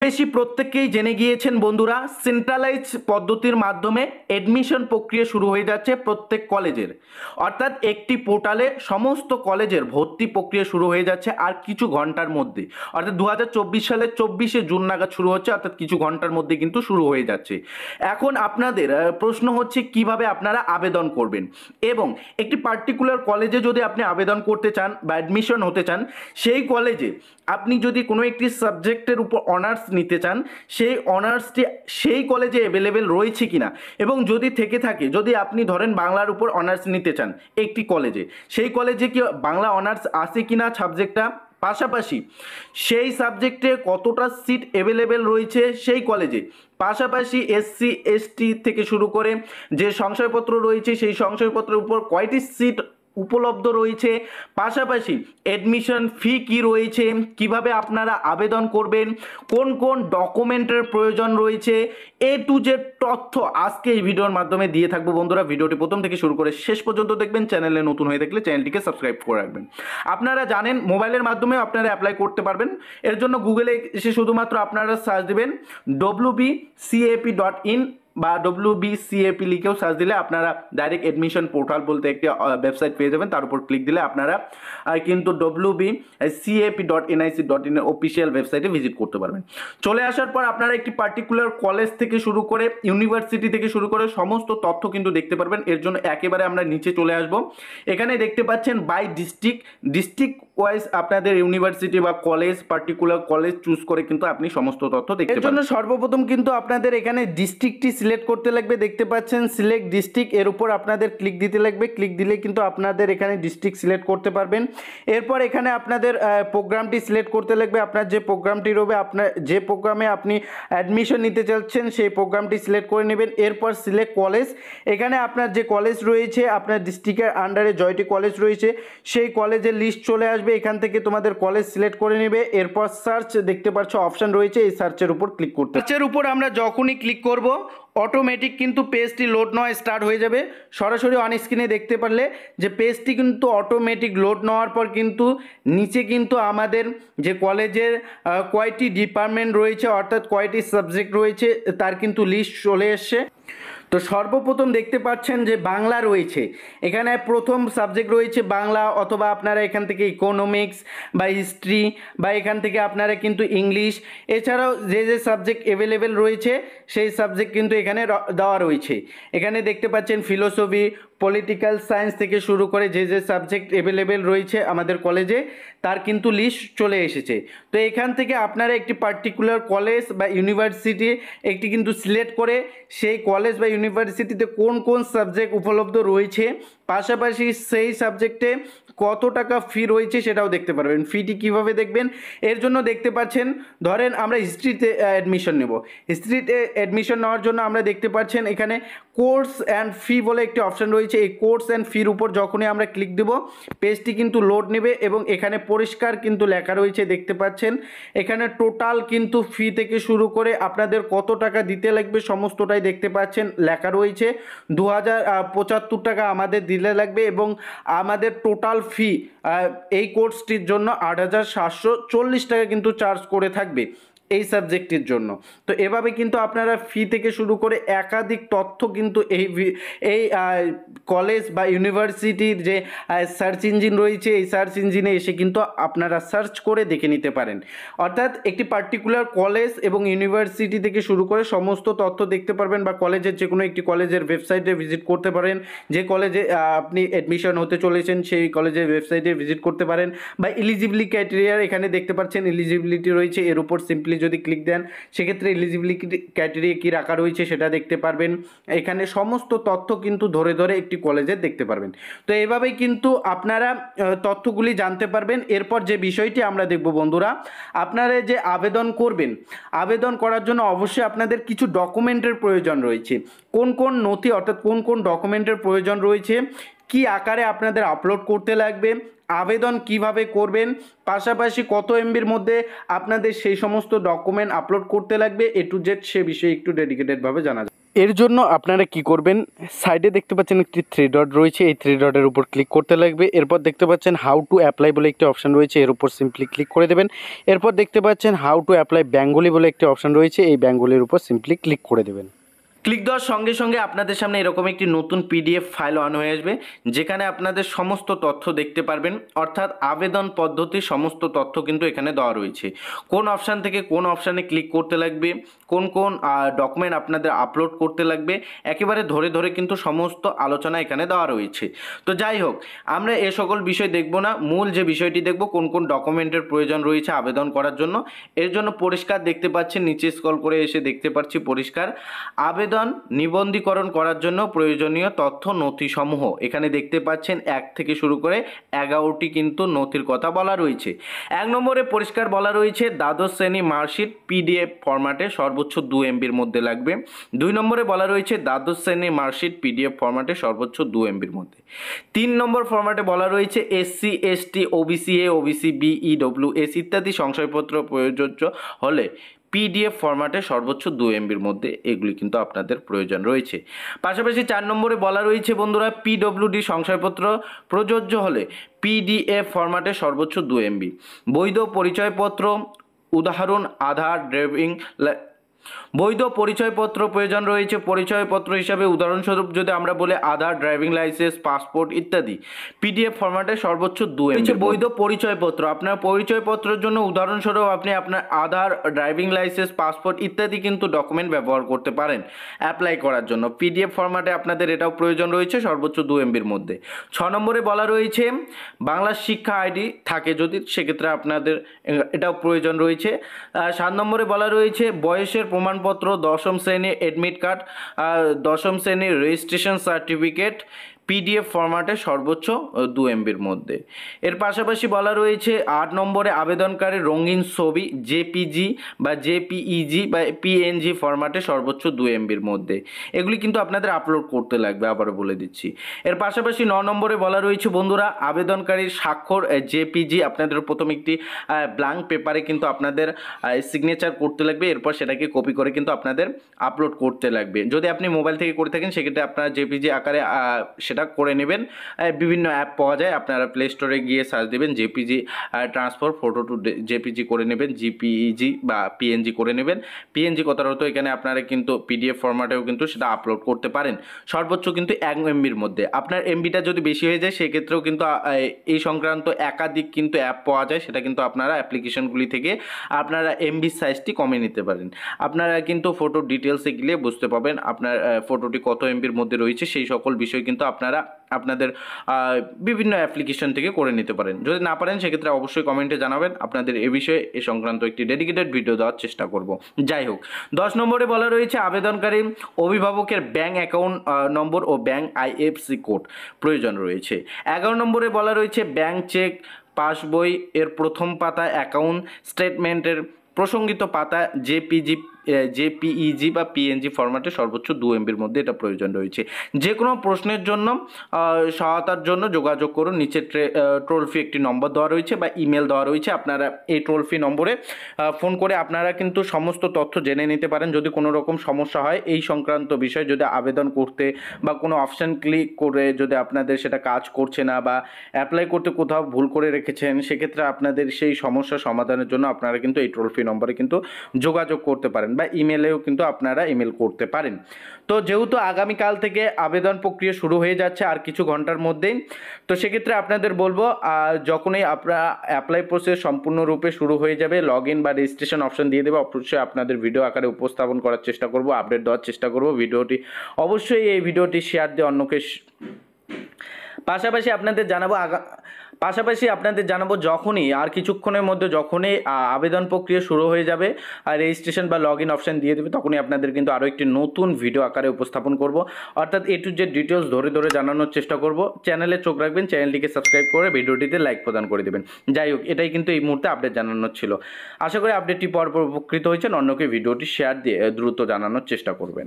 বেশি প্রত্যেককেই জেনে গিয়েছেন বন্ধুরা, সেন্ট্রালাইজ পদ্ধতির মাধ্যমে এডমিশন প্রক্রিয়া শুরু হয়ে যাচ্ছে প্রত্যেক কলেজের। অর্থাৎ একটি পোর্টালে সমস্ত কলেজের ভর্তি প্রক্রিয়া শুরু হয়ে যাচ্ছে আর কিছু ঘন্টার মধ্যে। অর্থাৎ 2024 সালের 24শে জুন নাগাদ শুরু হচ্ছে, অর্থাৎ কিছু ঘন্টার মধ্যে কিন্তু শুরু হয়ে যাচ্ছে। এখন আপনাদের প্রশ্ন হচ্ছে কিভাবে আপনারা আবেদন করবেন, এবং একটি পার্টিকুলার কলেজে যদি আপনি আবেদন করতে চান বা অ্যাডমিশন হতে চান, সেই কলেজে আপনি যদি কোনো একটি সাবজেক্টের উপর অনার্স নিতে চান, সেই অনার্সটি সেই কলেজে অ্যাভেলেবেল রয়েছে কিনা, এবং যদি থেকে থাকে, যদি আপনি ধরেন বাংলার উপর অনার্স নিতে চান একটি কলেজে, সেই কলেজে কি বাংলা অনার্স আছে কিনা সাবজেক্টটা, পাশাপাশি সেই সাবজেক্টে কতটা সিট অ্যাভেলেবেল রয়েছে সেই কলেজে, পাশাপাশি এসসি এসটি থেকে শুরু করে যে সংশয়পত্র রয়েছে সেই সংশয়পত্রের উপর কয়টি সিট উপলব্ধ রয়েছে, পাশাপাশি অ্যাডমিশন ফি কি রয়েছে, কিভাবে আপনারা আবেদন করবেন, কোন কোন ডকুমেন্টের প্রয়োজন রয়েছে, এ টু জেড তথ্য আজকে এই ভিডিওর মাধ্যমে দিয়ে থাকবো বন্ধুরা। ভিডিওটি প্রথম থেকে শুরু করে শেষ পর্যন্ত দেখবেন। চ্যানেলে নতুন হয়ে থাকলে চ্যানেলটিকে সাবস্ক্রাইব করে রাখবেন। আপনারা জানেন মোবাইলের মাধ্যমে আপনারা অ্যাপ্লাই করতে পারবেন। এর জন্য গুগলে এসে শুধুমাত্র আপনারা সার্চ দেবেন wbcap.in বা WBCAP লিখেও সার্চ দিলে আপনারা ডাইরেক্ট এডমিশন পোর্টাল বলতে একটি ওয়েবসাইট পেয়ে যাবেন। তার উপর ক্লিক দিলে আপনারা কিন্তু wbcap.nic.in এর অফিসিয়াল ওয়েবসাইটে ভিজিট করতে পারবেন। চলে আসার পর আপনারা একটি পার্টিকুলার কলেজ থেকে শুরু করে ইউনিভার্সিটি থেকে শুরু করে সমস্ত তথ্য কিন্তু দেখতে পারবেন। এর জন্য একেবারে আমরা নিচে চলে আসব। এখানে দেখতে পাচ্ছেন বাই ডিস্ট্রিক্ট ওয়াইজ আপনাদের ইউনিভার্সিটি বা কলেজ, পার্টিকুলার কলেজ চুজ করে কিন্তু আপনি সমস্ত তথ্য দেখতে পাবেন। এর জন্য সর্বপ্রথম কিন্তু আপনাদের এখানে ডিস্ট্রিক্টটি সিলেক্ট করতে লাগবে। দেখতে পাচ্ছেন সিলেক্ট ডিস্ট্রিক্ট, এর উপর আপনাদের ক্লিক দিতে লাগবে। ক্লিক দিলে কিন্তু আপনাদের এখানে ডিস্ট্রিক্ট সিলেক্ট করতে পারবেন। এরপর এখানে আপনাদের প্রোগ্রামটি সিলেক্ট করতে লাগবে। আপনার যে প্রোগ্রামটি রয়েছে, আপনার যে প্রোগ্রামে আপনি অ্যাডমিশন নিতে চাচ্ছেন সেই প্রোগ্রামটি সিলেক্ট করে নেবেন। এরপর সিলেক্ট কলেজ, এখানে আপনার যে কলেজ রয়েছে, আপনার ডিস্ট্রিক্টের আন্ডারে জয়টি কলেজ রয়েছে সেই কলেজের লিস্ট চলে আসবে। এখান থেকে তোমাদের কলেজ সিলেক্ট করে নেবে। এরপর সার্চ দেখতে পাচ্ছ অপশন রয়েছে, এই সার্চের উপর ক্লিক করতে। সার্চের উপর আমরা যখনই ক্লিক করব অটোমেটিক কিন্তু পেজটি লোড নেওয়া স্টার্ট হয়ে যাবে। সরাসরি অন স্ক্রিনে দেখতে পারলে যে পেজটি কিন্তু অটোমেটিক লোড নেওয়ার পর কিন্তু নিচে কিন্তু আমাদের যে কলেজের কয়টি ডিপার্টমেন্ট রয়েছে, অর্থাৎ কয়টি সাবজেক্ট রয়েছে তার কিন্তু লিস্ট চলে এসছে। তো সর্বপ্রথম দেখতে পাচ্ছেন যে বাংলা রয়েছে, এখানে প্রথম সাবজেক্ট রয়েছে বাংলা, অথবা আপনারা এখান থেকে ইকোনমিক্স বা হিস্ট্রি বা এখান থেকে আপনারা কিন্তু ইংলিশ, এছাড়াও যে যে সাবজেক্ট অ্যাভেলেবেল রয়েছে সেই সাবজেক্ট কিন্তু এখানে দেওয়া রয়েছে। এখানে দেখতে পাচ্ছেন ফিলোসফি, পলিটিক্যাল সায়েন্স থেকে শুরু করে যে যে সাবজেক্ট অ্যাভেলেবেল রয়েছে আমাদের কলেজে তার কিন্তু লিস্ট চলে এসেছে। তো এখান থেকে আপনারা একটি পার্টিকুলার কলেজ বা ইউনিভার্সিটি একটি কিন্তু সিলেক্ট করে সেই কলেজ বা ইউনিভার্সিটিতে কোন কোন সাবজেক্ট উপলব্ধ রয়েছে, পাশাপাশি সেই সাবজেক্টে কত টাকা ফি রয়েছে সেটাও দেখতে পারবেন। ফিটি কিভাবে দেখবেন, এর জন্য দেখতে পাচ্ছেন ধরেন আমরা হিস্ট্রিতে অ্যাডমিশন নেব। হিস্ট্রিতে অ্যাডমিশন নেওয়ার জন্য আমরা দেখতে পাচ্ছেন এখানে কোর্স অ্যান্ড ফি বলে একটি অপশন রয়েছে। এই কোর্স অ্যান্ড ফির উপর যখনই আমরা ক্লিক দেব পেজটি কিন্তু লোড নেবে, এবং এখানে পরিষ্কার কিন্তু লেখা রয়েছে দেখতে পাচ্ছেন। এখানে টোটাল কিন্তু ফি থেকে শুরু করে আপনাদের কত টাকা দিতে লাগবে সমস্তটাই দেখতে পাচ্ছেন লেখা রয়েছে। 2075 টাকা আমাদের দিলে লাগবে, এবং আমাদের টোটাল ফি এই কোর্সটির জন্য 8740 টাকা কিন্তু চার্জ করে থাকবে এই সাবজেক্টের জন্য। তো এভাবে কিন্তু আপনারা ফি থেকে শুরু করে একাধিক তথ্য কিন্তু এই কলেজ বা ইউনিভার্সিটির যে সার্চ ইঞ্জিন রয়েছে এই সার্চ ইঞ্জিনে এসে কিন্তু আপনারা সার্চ করে দেখে নিতে পারেন। অর্থাৎ একটি পার্টিকুলার কলেজ এবং ইউনিভার্সিটি থেকে শুরু করে সমস্ত তথ্য দেখতে পারবেন, বা কলেজের যে কোনো একটি কলেজের ওয়েবসাইটে ভিজিট করতে পারেন। যে কলেজে আপনি অ্যাডমিশন হতে চলেছেন সেই কলেজের ওয়েবসাইটে ভিজিট করতে পারেন, বা এলিজিবিলিটি ক্রাইটেরিয়া এখানে দেখতে পাচ্ছেন এলিজিবিলিটি রয়েছে, এর উপর সিম্পলি যদি ক্লিক দেন সেক্ষেত্রে এলিজিবিলিটি ক্রাইটেরিয়া কী রাখা রয়েছে সেটা দেখতে পারবেন। এখানে সমস্ত তথ্য কিন্তু ধরে ধরে একটি কলেজের দেখতে পারবেন। তো এইভাবেই কিন্তু আপনারা তথ্যগুলি জানতে পারবেন। এরপর যে বিষয়টি আমরা দেখব বন্ধুরা, আপনারা যে আবেদন করবেন, আবেদন করার জন্য অবশ্যই আপনাদের কিছু ডকুমেন্টের প্রয়োজন রয়েছে। কোন কোন নথি অর্থাৎ কোন কোন ডকুমেন্টের প্রয়োজন রয়েছে, কি আকারে আপনাদের আপলোড করতে লাগবে, আবেদন কিভাবে করবেন, পাশাপাশি কত এমবির মধ্যে আপনাদের সেই সমস্ত ডকুমেন্ট আপলোড করতে লাগবে, এ টু জেড সে বিষয়ে একটু ডেডিকেটেডভাবে জানা যায়। এর জন্য আপনারা কি করবেন, সাইডে দেখতে পাচ্ছেন একটি থ্রি ডট রয়েছে, এই থ্রি ডটের উপর ক্লিক করতে লাগবে। এরপর দেখতে পাচ্ছেন হাউ টু অ্যাপ্লাই বলে একটি অপশান রয়েছে, এর উপর সিম্পলি ক্লিক করে দেবেন। এরপর দেখতে পাচ্ছেন হাউ টু অ্যাপ্লাই বেঙ্গলি বলে একটি অপশান রয়েছে, এই বেঙ্গলির উপর সিম্পলি ক্লিক করে দেবেন। ক্লিক দেওয়ার সঙ্গে সঙ্গে আপনাদের সামনে এরকম একটি নতুন পিডিএফ ফাইল অন হয়ে আসবে, যেখানে আপনাদের সমস্ত তথ্য দেখতে পারবেন, অর্থাৎ আবেদন পদ্ধতির সমস্ত তথ্য কিন্তু এখানে দেওয়া রয়েছে। কোন অপশান থেকে কোন অপশানে ক্লিক করতে লাগবে, কোন কোন ডকুমেন্ট আপনাদের আপলোড করতে লাগবে, একেবারে ধরে ধরে কিন্তু সমস্ত আলোচনা এখানে দেওয়া রয়েছে। তো যাই হোক, আমরা এ সকল বিষয় দেখব না, মূল যে বিষয়টি দেখব কোন কোন ডকুমেন্টের প্রয়োজন রয়েছে আবেদন করার জন্য। এর জন্য পরিষ্কার দেখতে পাচ্ছেন, নিচে স্ক্রল করে এসে দেখতে পাচ্ছি পরিষ্কার আবেদন নিবন্ধীকরণ করার জন্য প্রয়োজনীয় তথ্য নথিসমূহ। এখানে দেখতে পাচ্ছেন 1 থেকে শুরু করে 11টি কিন্তু নথির কথা বলা রয়েছে। 1 নম্বরে পরিষ্কার বলা রয়েছে দ্বাদশ শ্রেণী মার্কশিট পিডিএফ ফরম্যাটে সর্বোচ্চ 2 MBর মধ্যে লাগবে। 2 নম্বরে বলা রয়েছে দ্বাদশ শ্রেণী মার্কশিট পিডিএফ ফরম্যাটে সর্বোচ্চ 2 MBর মধ্যে। 3 নম্বর ফরম্যাটে বলা রয়েছে SC ST OBC A OBC B EWS ইত্যাদি সংশয়পত্র প্রযোজ্য হলে পিডিএফ ফরম্যাটে সর্বোচ্চ 2 MBর মধ্যে এগুলি কিন্তু আপনাদের প্রয়োজন রয়েছে। পাশাপাশি 4 নম্বরে বলা রয়েছে বন্ধুরা PWD সংশয়পত্র প্রযোজ্য হলে পিডিএফ ফরম্যাটে সর্বোচ্চ 2 MB। বৈধ পরিচয়পত্র উদাহরণ আধার ড্রাইভিং বৈধ পরিচয়পত্র প্রয়োজন রয়েছে। পরিচয়পত্র হিসাবে উদাহরণস্বরূপ যদি আমরা বলি আধার, ড্রাইভিং লাইসেন্স, পাসপোর্ট ইত্যাদি পিডিএফ ফরম্যাটে সর্বোচ্চ 2 MB। বৈধ পরিচয়পত্র, আপনার পরিচয়পত্রের জন্য উদাহরণস্বরূপ আপনি আপনার আধার, ড্রাইভিং লাইসেন্স, পাসপোর্ট ইত্যাদি কিন্তু ডকুমেন্ট ব্যবহার করতে পারেন অ্যাপ্লাই করার জন্য। পিডিএফ ফরম্যাটে আপনাদের এটাও প্রয়োজন রয়েছে সর্বোচ্চ 2 MBর মধ্যে। 6 নম্বরে বলা রয়েছে বাংলা শিক্ষা আইডি থাকে যদি, সেক্ষেত্রে আপনাদের এটাও প্রয়োজন রয়েছে। 7 নম্বরে বলা রয়েছে বয়সের প্রমাণপত্র, দশম শ্রেণীর অ্যাডমিট কার্ড, দশম শ্রেণীর রেজিস্ট্রেশন সার্টিফিকেট পিডিএফ ফরম্যাটে সর্বোচ্চ 2 MBর মধ্যে। এর পাশাপাশি বলা রয়েছে 8 নম্বরে আবেদনকারীর রঙিন ছবি জেপিজি বা জেপিইজি বা পিএনজি ফরম্যাটে সর্বোচ্চ 2 MBর মধ্যে। এগুলি কিন্তু আপনাদের আপলোড করতে লাগবে, আবারও বলে দিচ্ছি। এর পাশাপাশি 9 নম্বরে বলা রয়েছে বন্ধুরা আবেদনকারীর স্বাক্ষর জেপিজি, আপনাদের প্রথম একটি ব্ল্যাঙ্ক পেপারে কিন্তু আপনাদের সিগনেচার করতে লাগবে, এরপর সেটাকে কপি করে কিন্তু আপনাদের আপলোড করতে লাগবে। যদি আপনি মোবাইল থেকে করে থাকেন সেক্ষেত্রে আপনারা জেপিজি আকারে সেটা করে নেবেন। বিভিন্ন অ্যাপ পাওয়া যায়, আপনারা প্লে স্টোরে গিয়ে সার্চ দেবেন JPG transfer photo two JPG করে নেবেন, জিপিইজি বা পিএনজি করে নেবেন। পিএনজি কথার হতো এখানে আপনারা কিন্তু পিডিএফ ফরম্যাটেও কিন্তু সেটা আপলোড করতে পারেন সর্বোচ্চ কিন্তু 1 MBর মধ্যে। আপনার এমবিটা যদি বেশি হয়ে যায় সেক্ষেত্রেও কিন্তু এই সংক্রান্ত একাধিক কিন্তু অ্যাপ পাওয়া যায়, সেটা কিন্তু আপনারা অ্যাপ্লিকেশনগুলি থেকে আপনারা এমবি সাইজটি কমিয়ে নিতে পারেন। আপনারা কিন্তু ফটো ডিটেলসে গেলে বুঝতে পাবেন আপনার ফটোটি কত এমবির মধ্যে রয়েছে, সেই সকল বিষয় কিন্তু আপনারা আপনাদের বিভিন্ন অ্যাপ্লিকেশন থেকে করে নিতে পারেন। যদি না পারেন সেক্ষেত্রে অবশ্যই কমেন্টে জানাবেন, আপনাদের এ বিষয়ে এ সংক্রান্ত একটি ডেডিকেটেড ভিডিও দেওয়ার চেষ্টা করব। যাই হোক, 10 নম্বরে বলা রয়েছে আবেদনকারী অভিভাবকের ব্যাংক অ্যাকাউন্ট নম্বর ও ব্যাংক আইএফসি কোড প্রয়োজন রয়েছে। 11 নম্বরে বলা রয়েছে ব্যাংক চেক পাসবই এর প্রথম পাতা, অ্যাকাউন্ট স্টেটমেন্টের প্রসঙ্গিত পাতা জেপিইজি বা পিএনজি ফরম্যাটে সর্বোচ্চ 2 MBর মধ্যে এটা প্রয়োজন রয়েছে। যে কোনো প্রশ্নের জন্য সহায়তার জন্য যোগাযোগ করুন, নিচে টোল ফ্রি একটি নম্বর দেওয়া রয়েছে বা ইমেল দেওয়া রয়েছে, আপনারা এই টোল ফ্রি নম্বরে ফোন করে আপনারা কিন্তু সমস্ত তথ্য জেনে নিতে পারেন। যদি কোনো রকম সমস্যা হয় এই সংক্রান্ত বিষয়, যদি আবেদন করতে বা কোনো অপশান ক্লিক করে যদি আপনাদের সেটা কাজ করছে না বা অ্যাপ্লাই করতে কোথাও ভুল করে রেখেছেন, সেক্ষেত্রে আপনাদের সেই সমস্যা সমাধানের জন্য আপনারা কিন্তু এই টোল ফ্রি নম্বরে কিন্তু যোগাযোগ করতে পারেন বা ইমেলেও কিন্তু আপনারা ইমেল করতে পারেন। তো যেহেতু আগামীকাল থেকে আবেদন প্রক্রিয়া শুরু হয়ে যাচ্ছে আর কিছু ঘন্টার মধ্যেই, তো সেক্ষেত্রে আপনাদের বলবো যখনই আপনারা অ্যাপ্লাই প্রসেস সম্পূর্ণরূপে শুরু হয়ে যাবে, লগ ইন বা রেজিস্ট্রেশন অপশন দিয়ে দেবে, অবশ্যই আপনাদের ভিডিও আকারে উপস্থাপন করার চেষ্টা করব, আপডেট দেওয়ার চেষ্টা করব। ভিডিওটি অবশ্যই এই ভিডিওটি শেয়ার দিয়ে অন্যকে পাশাপাশি আপনাদের জানাবো যখনই আর কিছুক্ষণের মধ্যে যখনই আবেদন প্রক্রিয়া শুরু হয়ে যাবে আর রেজিস্ট্রেশন বা লগ ইন অপশান দিয়ে দেবে, তখনই আপনাদের কিন্তু আরও একটি নতুন ভিডিও আকারে উপস্থাপন করব, অর্থাৎ এ টু জেড ডিটেলস ধরে ধরে জানানোর চেষ্টা করব। চ্যানেলে চোখ রাখবেন, চ্যানেলটিকে সাবস্ক্রাইব করে ভিডিওটিতে লাইক প্রদান করে দেবেন। যাই হোক, এটাই কিন্তু এই মুহূর্তে আপডেট জানানোর ছিল। আশা করি আপডেটটি পরপর উপকৃত হয়েছেন, অন্যকে ভিডিওটি শেয়ার দিয়ে দ্রুত জানানোর চেষ্টা করবেন।